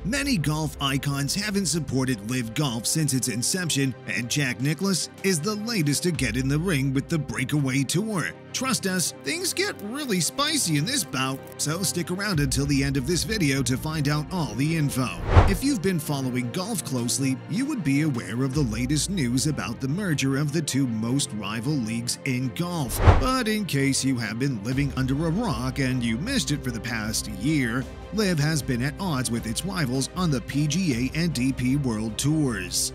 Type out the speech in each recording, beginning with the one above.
Many golf icons haven't supported LIV Golf since its inception, and Jack Nicklaus is the latest to get in the ring with the Breakaway Tour. Trust us, things get really spicy in this bout, so stick around until the end of this video to find out all the info. If you've been following golf closely, you would be aware of the latest news about the merger of the two most rival leagues in golf. But in case you have been living under a rock and you missed it for the past year, LIV has been at odds with its rivals on the PGA and DP World Tours.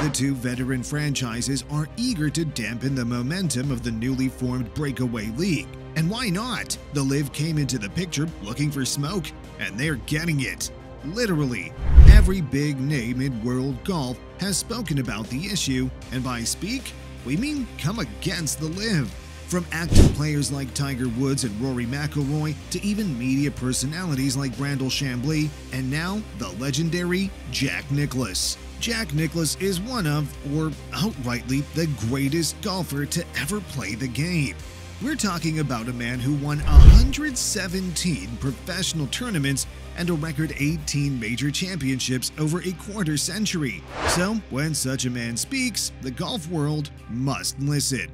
The two veteran franchises are eager to dampen the momentum of the newly formed Breakaway League. And why not? The LIV came into the picture looking for smoke, and they're getting it. Literally, every big name in world golf has spoken about the issue, and by speak, we mean come against the LIV. From active players like Tiger Woods and Rory McIlroy to even media personalities like Brandel Chambly, and now the legendary Jack Nicklaus. Jack Nicklaus is one of, or outrightly, the greatest golfer to ever play the game. We're talking about a man who won 117 professional tournaments and a record 18 major championships over a quarter century. So, when such a man speaks, the golf world must listen.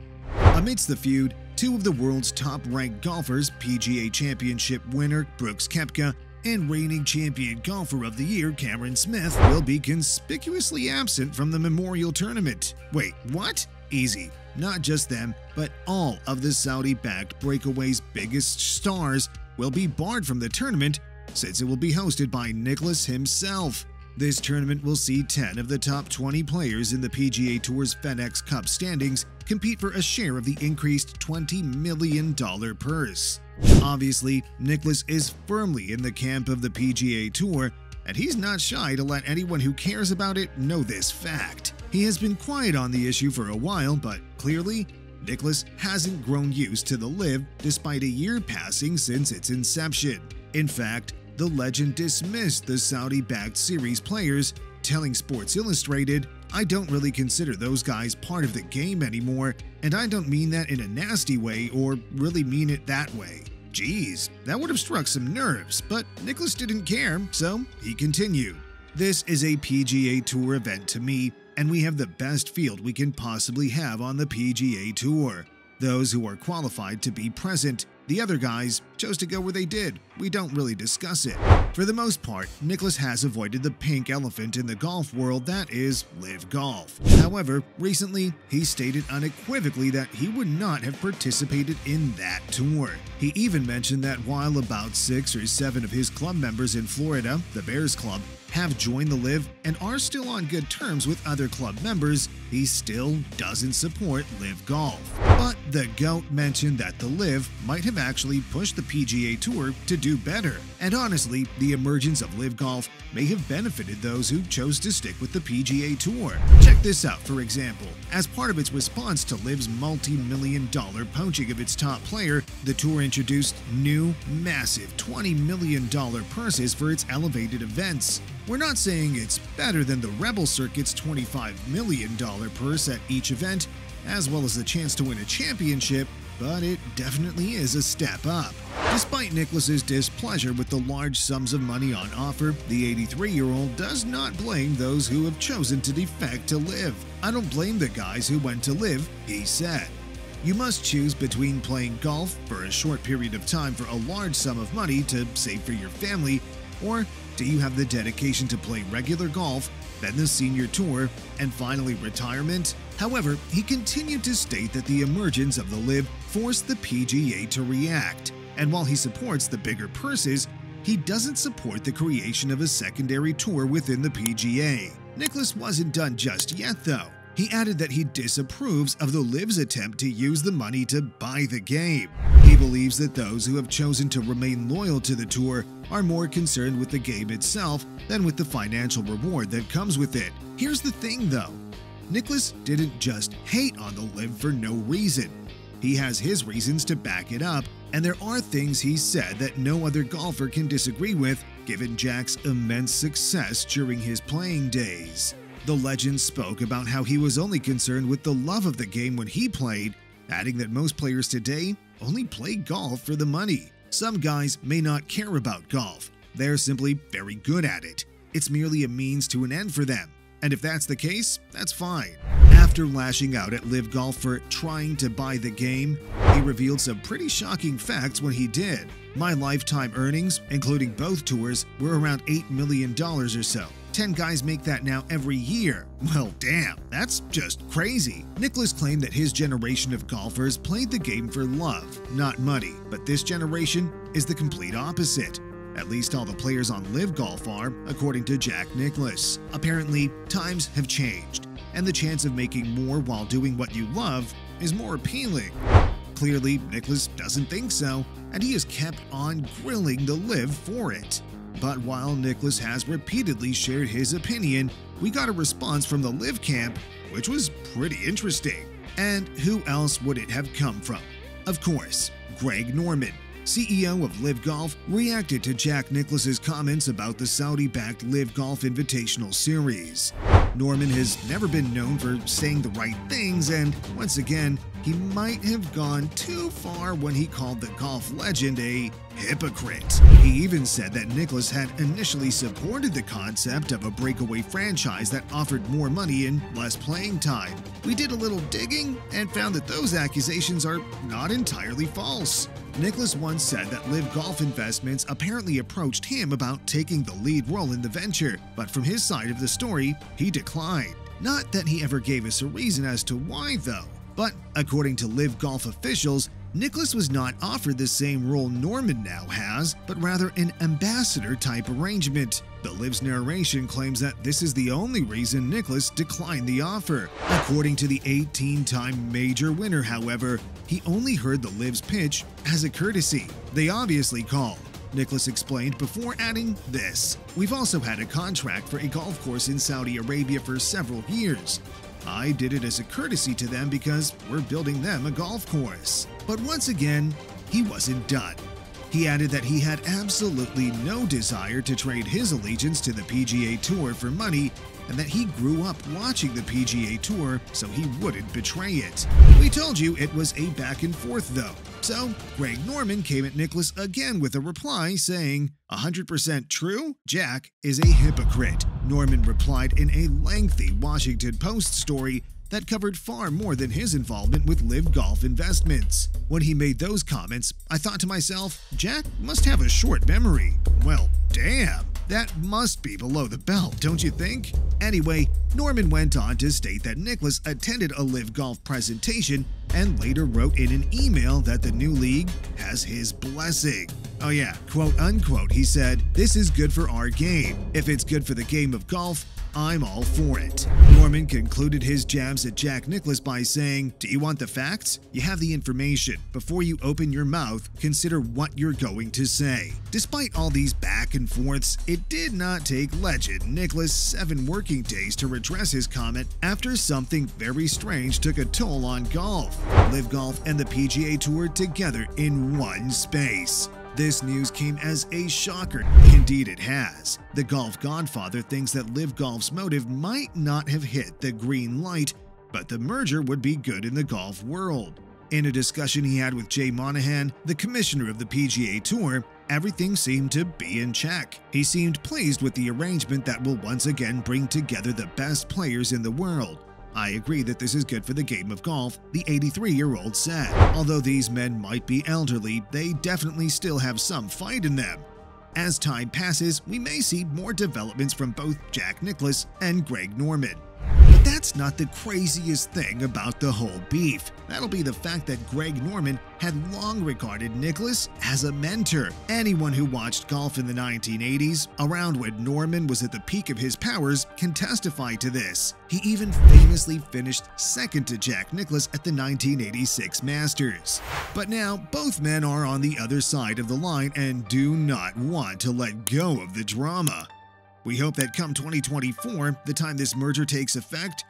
Amidst the feud, two of the world's top-ranked golfers, PGA Championship winner Brooks Koepka and reigning champion golfer of the year Cameron Smith, will be conspicuously absent from the Memorial Tournament. Wait, what? Easy. Not just them, but all of the Saudi-backed Breakaway's biggest stars will be barred from the tournament since it will be hosted by Nicklaus himself. This tournament will see 10 of the top 20 players in the PGA Tour's FedEx Cup standings compete for a share of the increased $20 million purse. Obviously, Nicklaus is firmly in the camp of the PGA Tour, and he's not shy to let anyone who cares about it know this fact. He has been quiet on the issue for a while, but clearly, Nicklaus hasn't grown used to the LIV despite a year passing since its inception. In fact, the legend dismissed the Saudi-backed series players, telling Sports Illustrated, "I don't really consider those guys part of the game anymore, and I don't mean that in a nasty way or really mean it that way." Geez, that would have struck some nerves, but Nicklaus didn't care, so he continued. "This is a PGA Tour event to me, and we have the best field we can possibly have on the PGA Tour. Those who are qualified to be present. The other guys chose to go where they did. We don't really discuss it." For the most part, Nicklaus has avoided the pink elephant in the golf world that is LIV Golf. However, recently, he stated unequivocally that he would not have participated in that tour. He even mentioned that while about 6 or 7 of his club members in Florida, the Bears Club, have joined the LIV and are still on good terms with other club members, he still doesn't support LIV Golf. But the GOAT mentioned that the LIV might have actually pushed the PGA Tour to do better. And honestly, the emergence of LIV Golf may have benefited those who chose to stick with the PGA Tour. Check this out, for example. As part of its response to LIV's multi-million-dollar poaching of its top player, the tour introduced new, massive $20 million purses for its elevated events. We're not saying it's better than the Rebel Circuit's $25 million purse at each event, as well as the chance to win a championship, but it definitely is a step up. Despite Nicklaus's displeasure with the large sums of money on offer, the 83-year-old does not blame those who have chosen to defect to LIV. "I don't blame the guys who went to LIV," he said. "You must choose between playing golf for a short period of time for a large sum of money to save for your family, or do you have the dedication to play regular golf, then the senior tour, and finally retirement?" However, he continued to state that the emergence of the LIV forced the PGA to react, and while he supports the bigger purses, he doesn't support the creation of a secondary tour within the PGA. Nicklaus wasn't done just yet, though. He added that he disapproves of the LIV's attempt to use the money to buy the game. He believes that those who have chosen to remain loyal to the tour are more concerned with the game itself than with the financial reward that comes with it. Here's the thing, though. Nicklaus didn't just hate on the LIV for no reason. He has his reasons to back it up, and there are things he said that no other golfer can disagree with, given Jack's immense success during his playing days. The legend spoke about how he was only concerned with the love of the game when he played, adding that most players today only play golf for the money. Some guys may not care about golf. They're simply very good at it. it's merely a means to an end for them. And if that's the case, that's fine. After lashing out at LIV Golf for trying to buy the game, he revealed some pretty shocking facts when he did. My lifetime earnings, including both tours, were around $8 million or so. 10 guys make that now every year. Well, damn, that's just crazy. Nicklaus claimed that his generation of golfers played the game for love, not money, but this generation is the complete opposite. At least all the players on LIV Golf are, according to Jack Nicklaus. Apparently, times have changed, and the chance of making more while doing what you love is more appealing. Clearly, Nicklaus doesn't think so, and he has kept on grilling the LIV for it. But while Nicklaus has repeatedly shared his opinion, we got a response from the LIV camp, which was pretty interesting. And who else would it have come from? Of course, Greg Norman, CEO of LIV Golf, reacted to Jack Nicklaus's comments about the Saudi-backed LIV Golf Invitational Series. Norman has never been known for saying the right things, and once again, he might have gone too far when he called the golf legend a hypocrite. He even said that Nicklaus had initially supported the concept of a breakaway franchise that offered more money and less playing time. We did a little digging and found that those accusations are not entirely false. Nicklaus once said that LIV Golf Investments apparently approached him about taking the lead role in the venture, but from his side of the story, he declined. Not that he ever gave us a reason as to why, though. But according to LIV Golf officials, Nicklaus was not offered the same role Norman now has, but rather an ambassador-type arrangement. The LIV's narration claims that this is the only reason Nicklaus declined the offer. According to the 18-time major winner, however, he only heard the LIV's pitch as a courtesy. They obviously called. Nicklaus explained before adding this: "We've also had a contract for a golf course in Saudi Arabia for several years. I did it as a courtesy to them because we're building them a golf course." But once again, he wasn't done. He added that he had absolutely no desire to trade his allegiance to the PGA Tour for money, and that he grew up watching the PGA Tour so he wouldn't betray it. We told you it was a back and forth though. So Greg Norman came at Nicklaus again with a reply saying, "100% true? Jack is a hypocrite." Norman replied in a lengthy Washington Post story that covered far more than his involvement with LIV Golf Investments. When he made those comments, I thought to myself, Jack must have a short memory. Well, damn. That must be below the belt, don't you think? Anyway, Norman went on to state that Nicklaus attended a LIV Golf presentation and later wrote in an email that the new league has his blessing. Oh yeah, quote unquote, he said, "This is good for our game. If it's good for the game of golf, I'm all for it." Norman concluded his jabs at Jack Nicklaus by saying, "Do you want the facts? You have the information. Before you open your mouth, consider what you're going to say." Despite all these back and forths, it did not take legend Nicklaus 7 working days to redress his comment after something very strange took a toll on golf. LIV Golf and the PGA Tour together in one space. This news came as a shocker. Indeed it has. The golf godfather thinks that LIV Golf's motive might not have hit the green light, but the merger would be good in the golf world. In a discussion he had with Jay Monahan, the commissioner of the PGA Tour, everything seemed to be in check. He seemed pleased with the arrangement that will once again bring together the best players in the world. "I agree that this is good for the game of golf," the 83-year-old said. Although these men might be elderly, they definitely still have some fight in them. As time passes, we may see more developments from both Jack Nicklaus and Greg Norman. But that's not the craziest thing about the whole beef. That'll be the fact that Greg Norman had long regarded Nicklaus as a mentor. Anyone who watched golf in the 1980s, around when Norman was at the peak of his powers, can testify to this. He even famously finished second to Jack Nicklaus at the 1986 Masters. But now, both men are on the other side of the line and do not want to let go of the drama. We hope that come 2024, the time this merger takes effect,